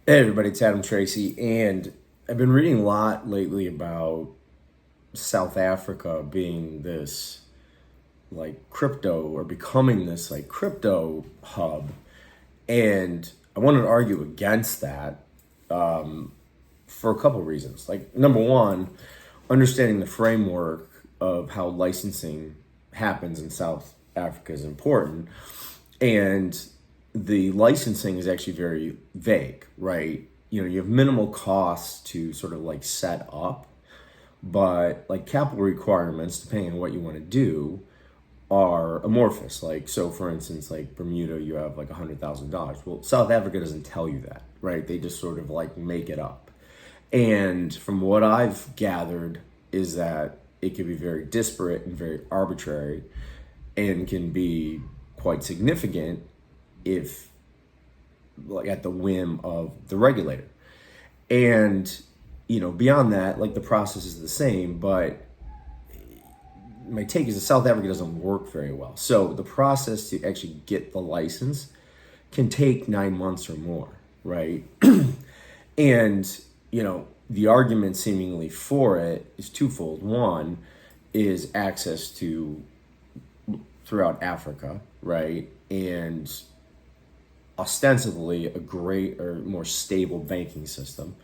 Hey everybody, it's Tracy, and I've been reading a lot lately about South Africa being this like crypto or becoming this like crypto hub, and I wanted to argue against that for a couple reasons. Like number one, understanding the framework of how licensing happens in South Africa is important, and the licensing is actually very vague, right? You have minimal costs to sort of like set up, but like capital requirements, depending on what you want to do, are amorphous. Like, so for instance, like Bermuda, you have like $100,000. Well, South Africa doesn't tell you that, right? They just sort of like make it up. And from what I've gathered, is that it can be very disparate and very arbitrary and can be quite significant if like at the whim of the regulator. And beyond that, like the process is the same, but my take is that South Africa doesn't work very well. So the process to actually get the license can take 9 months or more, right? And the argument seemingly for it is twofold. One is access to throughout Africa, right? And ostensibly a great or more stable banking system,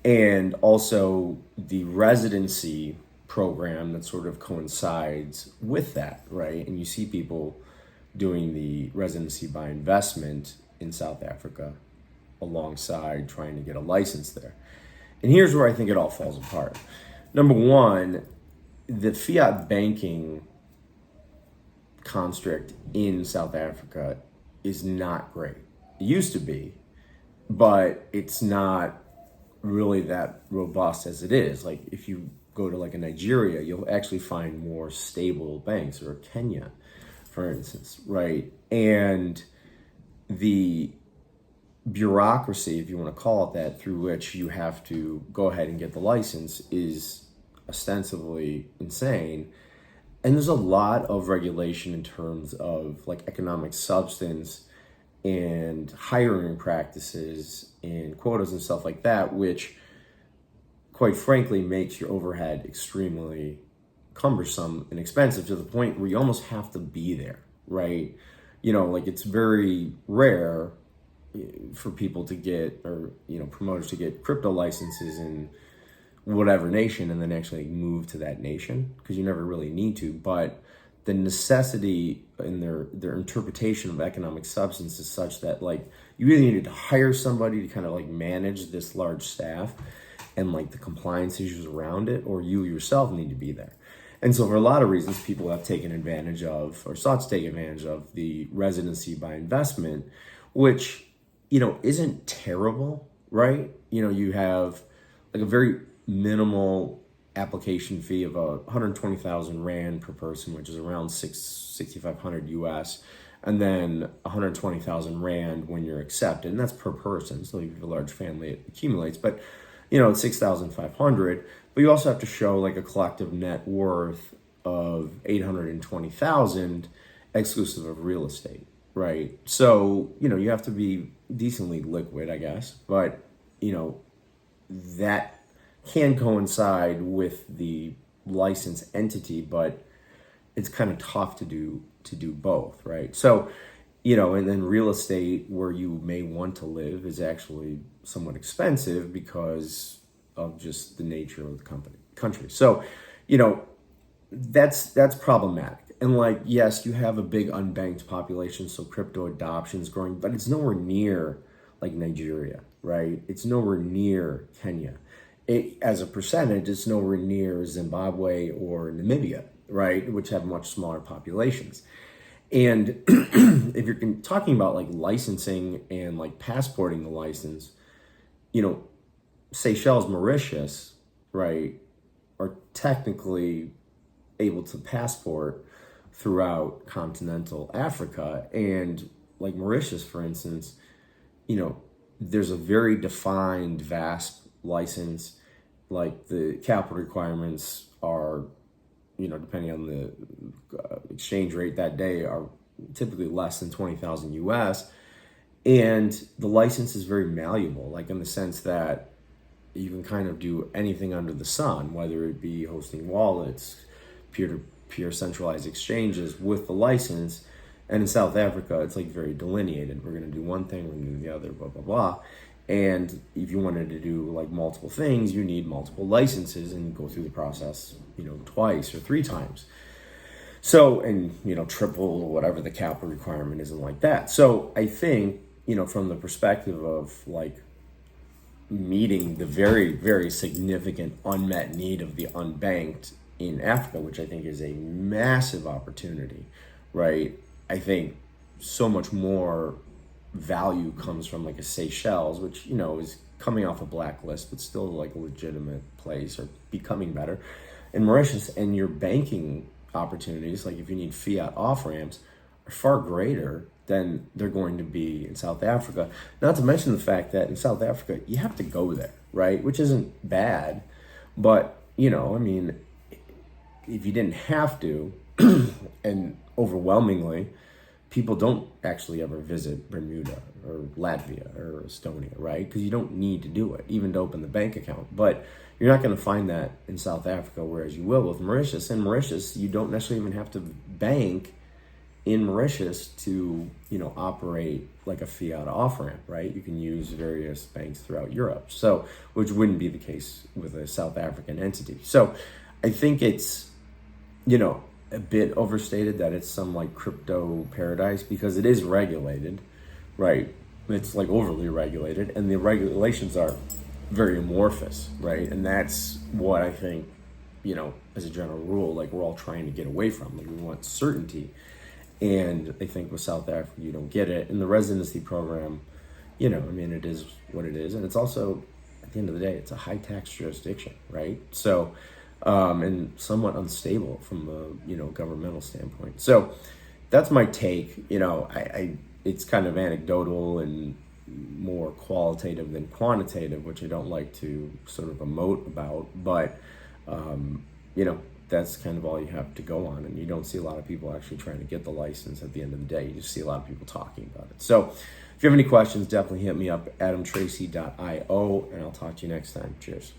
and also the residency program that sort of coincides with that, right? And you see people doing the residency by investment in South Africa alongside trying to get a license there. And here's where I think it all falls apart. Number one, the fiat banking construct in South Africa is not great. It used to be, but it's not really that robust as it is. Like if you go to like a Nigeria, you'll actually find more stable banks, or Kenya, for instance, right? And the bureaucracy, if you want to call it that, through which you have to go ahead and get the license is ostensibly insane. And there's a lot of regulation in terms of like economic substance and hiring practices and quotas and stuff like that, which quite frankly makes your overhead extremely cumbersome and expensive to the point where you almost have to be there, right? Like it's very rare for people to get, or promoters to get crypto licenses in whatever nation and then actually move to that nation, because you never really need to. But the necessity in their interpretation of economic substance is such that like you really needed to hire somebody to kind of like manage this large staff and like the compliance issues around it, or you yourself need to be there. And so for a lot of reasons, people have taken advantage of, or sought to take advantage of, the residency by investment, which isn't terrible, right? You have like a very minimal application fee of 120,000 Rand per person, which is around 6,500 US, and then 120,000 Rand when you're accepted, and that's per person. So if you have a large family, it accumulates, but it's 6,500. But you also have to show like a collective net worth of 820,000 exclusive of real estate, right? So you have to be decently liquid, I guess, but that can coincide with the license entity, but it's kind of tough to do both, right? So and then real estate where you may want to live is actually somewhat expensive because of just the nature of the country. So that's problematic. And like, yes, you have a big unbanked population, so crypto adoption is growing, but it's nowhere near like Nigeria, right? It's nowhere near Kenya. As a percentage, it's nowhere near Zimbabwe or Namibia, right? Which have much smaller populations. And if you're talking about like licensing and like passporting the license, Seychelles, Mauritius, right, are technically able to passport throughout continental Africa. And like Mauritius, for instance, there's a very defined BaaS license. Like the capital requirements are, depending on the exchange rate that day, are typically less than 20,000 US. And the license is very malleable, like in the sense that you can kind of do anything under the sun, whether it be hosting wallets, peer-to-peer centralized exchanges with the license. And in South Africa, it's like very delineated. We're going to do one thing, we're going to do the other, blah, blah, blah. And if you wanted to do like multiple things, you need multiple licenses and go through the process, twice or three times. So, and, triple or whatever the capital requirement isn't like that. So I think, from the perspective of like meeting the very, very significant unmet need of the unbanked in Africa, which I think is a massive opportunity, right? I think so much more value comes from like a Seychelles, which, is coming off a blacklist, but still like a legitimate place or becoming better. And Mauritius, and your banking opportunities, like if you need fiat off-ramps, are far greater than they're going to be in South Africa. Not to mention the fact that in South Africa, you have to go there, right? Which isn't bad, but, if you didn't have to, and overwhelmingly, people don't actually ever visit Bermuda or Latvia or Estonia, right? Because you don't need to do it, even to open the bank account. But you're not going to find that in South Africa, whereas you will with Mauritius. In Mauritius, you don't necessarily even have to bank in Mauritius to, operate like a fiat off-ramp, right? You can use various banks throughout Europe. So, which wouldn't be the case with a South African entity. So I think it's, a bit overstated that it's some like crypto paradise, because it is regulated, right? It's like overly regulated, and the regulations are very amorphous, right? And that's what I think, as a general rule, like we're all trying to get away from. Like we want certainty. And I think with South Africa, you don't get it. In the residency program, it is what it is. And it's also, at the end of the day, it's a high tax jurisdiction, right? So, and somewhat unstable from a, governmental standpoint. So that's my take. It's kind of anecdotal and more qualitative than quantitative, which I don't like to sort of emote about, but, that's kind of all you have to go on. And you don't see a lot of people actually trying to get the license at the end of the day. You just see a lot of people talking about it. So if you have any questions, definitely hit me up, adamtracy.io, and I'll talk to you next time. Cheers.